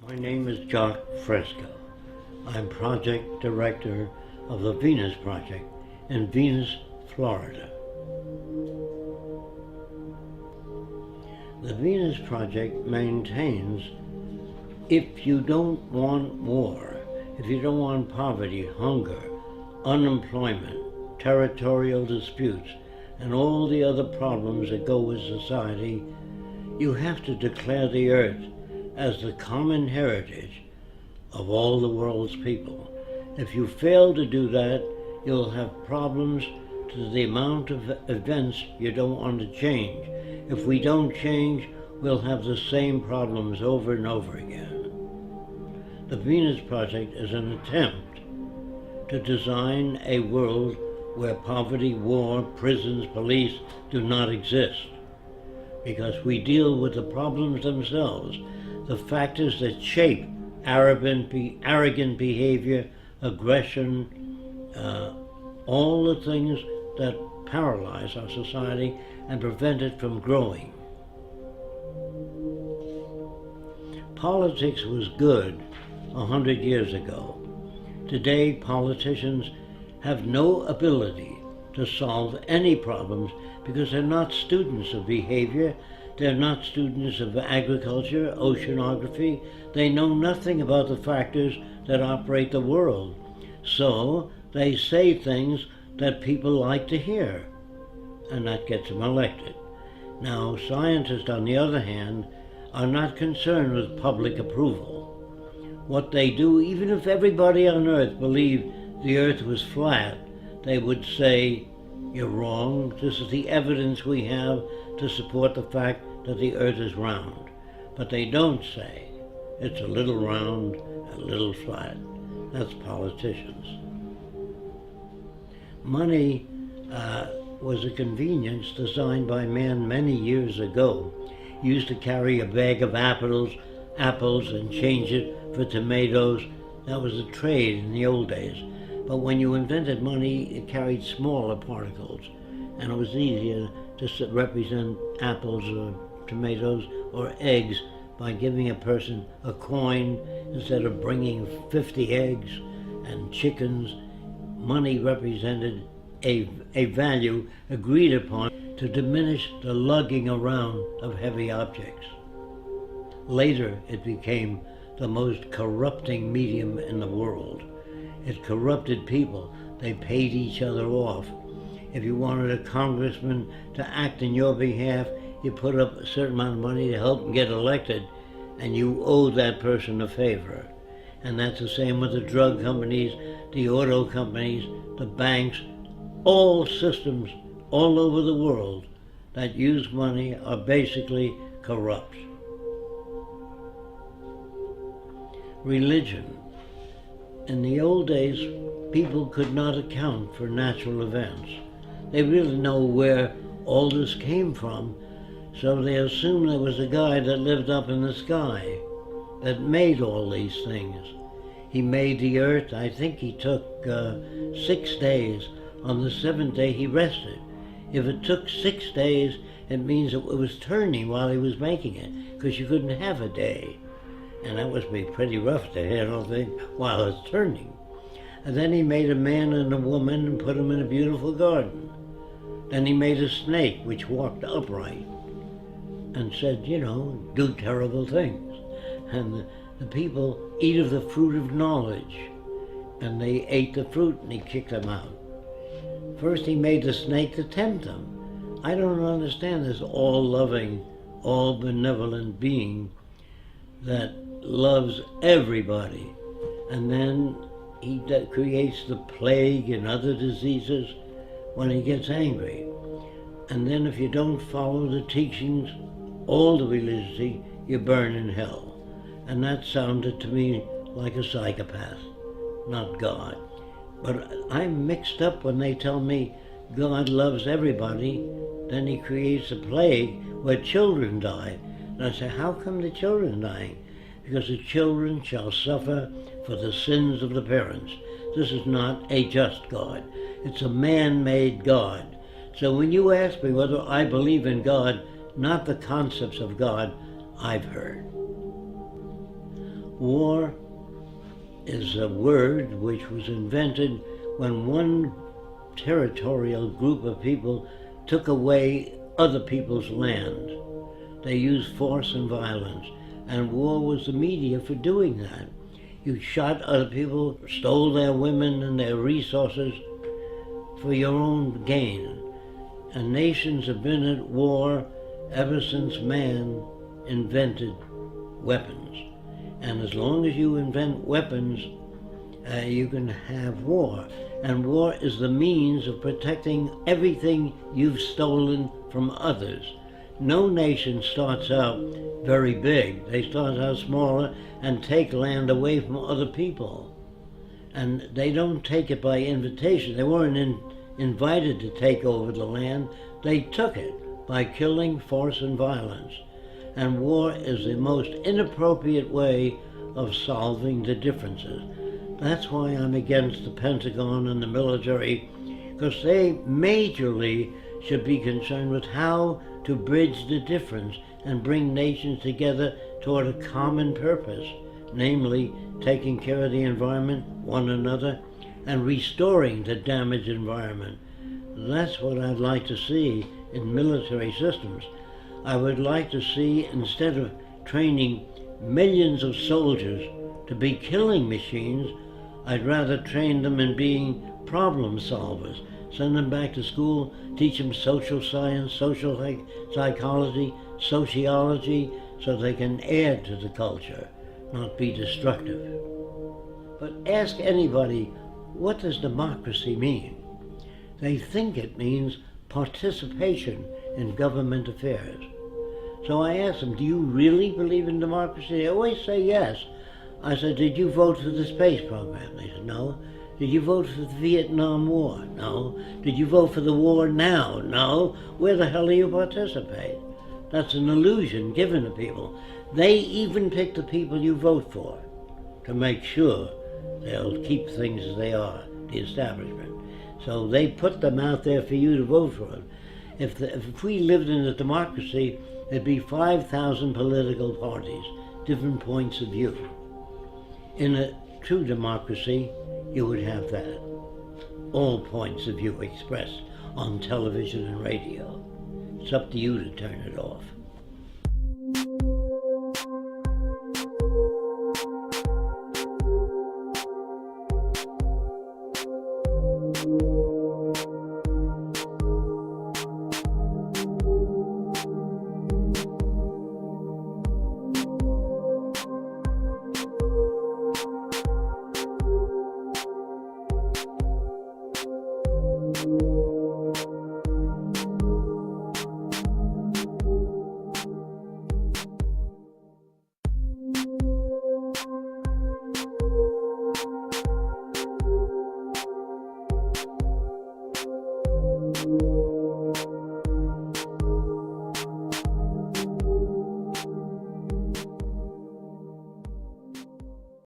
My name is Jacque Fresco. I'm project director of the Venus Project in Venus, Florida. The Venus Project maintains if you don't want war, if you don't want poverty, hunger, unemployment, territorial disputes, and all the other problems that go with society, you have to declare the earth as the common heritage of all the world's people. If you fail to do that, you'll have problems to the amount of events you don't want to change. If we don't change, we'll have the same problems over and over again. The Venus Project is an attempt to design a world where poverty, war, prisons, police do not exist, because we deal with the problems themselves, the factors that shape arrogant behavior, aggression, all the things that paralyze our society and prevent it from growing. Politics was good 100 years ago. Today, politicians have no ability to solve any problems because they're not students of behavior, they're not students of agriculture, oceanography. They know nothing about the factors that operate the world. So they say things that people like to hear, and that gets them elected. Now, scientists, on the other hand, are not concerned with public approval. What they do, even if everybody on Earth believed the Earth was flat, they would say, "You're wrong. This is the evidence we have to support the fact that the Earth is round." But they don't say, it's a little round, a little flat. That's politicians. Money was a convenience designed by man many years ago. He used to carry a bag of apples and change it for tomatoes. That was a trade in the old days. But when you invented money, it carried smaller particles, and it was easier to represent apples or tomatoes or eggs by giving a person a coin instead of bringing 50 eggs and chickens. Money represented a value agreed upon to diminish the lugging around of heavy objects. Later, it became the most corrupting medium in the world. It corrupted people. They paid each other off. If you wanted a congressman to act in your behalf, you put up a certain amount of money to help him get elected, and you owe that person a favor. And that's the same with the drug companies, the auto companies, the banks. All systems all over the world that use money are basically corrupt. Religion. In the old days, people could not account for natural events. They really know where all this came from, so they assumed there was a guy that lived up in the sky that made all these things. He made the earth. I think he took 6 days. On the 7th day, he rested. If it took 6 days, it means it was turning while he was making it, because you couldn't have a day. And that must be pretty rough to handle things while it's turning. And then he made a man and a woman and put them in a beautiful garden. Then he made a snake which walked upright and said, do terrible things. And the people eat of the fruit of knowledge. And they ate the fruit and he kicked them out. First he made the snake to tempt them. I don't understand this all-loving, all-benevolent being that loves everybody. And then he creates the plague and other diseases when he gets angry. And then if you don't follow the teachings, all the religiosity, you burn in hell. And that sounded to me like a psychopath, not God. But I'm mixed up when they tell me God loves everybody, then he creates a plague where children die. And I say, how come the children are dying? Because the children shall suffer for the sins of the parents. This is not a just God. It's a man-made God. So when you ask me whether I believe in God, not the concepts of God I've heard. War is a word which was invented when one territorial group of people took away other people's land. They used force and violence, and war was the media for doing that. You shot other people, stole their women and their resources for your own gain. And nations have been at war ever since man invented weapons. And as long as you invent weapons, you can have war. And war is the means of protecting everything you've stolen from others. No nation starts out very big. They start out smaller and take land away from other people. And they don't take it by invitation. They weren't invited to take over the land. They took it by killing, force, and violence. And war is the most inappropriate way of solving the differences. That's why I'm against the Pentagon and the military, because they majorly should be concerned with how to bridge the difference and bring nations together toward a common purpose, namely taking care of the environment, one another, and restoring the damaged environment. That's what I'd like to see in military systems. I would like to see, instead of training millions of soldiers to be killing machines, I'd rather train them in being problem solvers. Send them back to school, teach them social science, social psychology, sociology, so they can add to the culture, not be destructive. But ask anybody, what does democracy mean? They think it means participation in government affairs. So I asked them, do you really believe in democracy? They always say yes. I said, did you vote for the space program? They said, no. Did you vote for the Vietnam War? No. Did you vote for the war now? No. Where the hell do you participate? That's an illusion given to people. They even pick the people you vote for to make sure they'll keep things as they are, the establishment. So they put them out there for you to vote for them. If we lived in a democracy, there'd be 5,000 political parties, different points of view. In a true democracy, you would have that. All points of view expressed on television and radio. It's up to you to turn it off.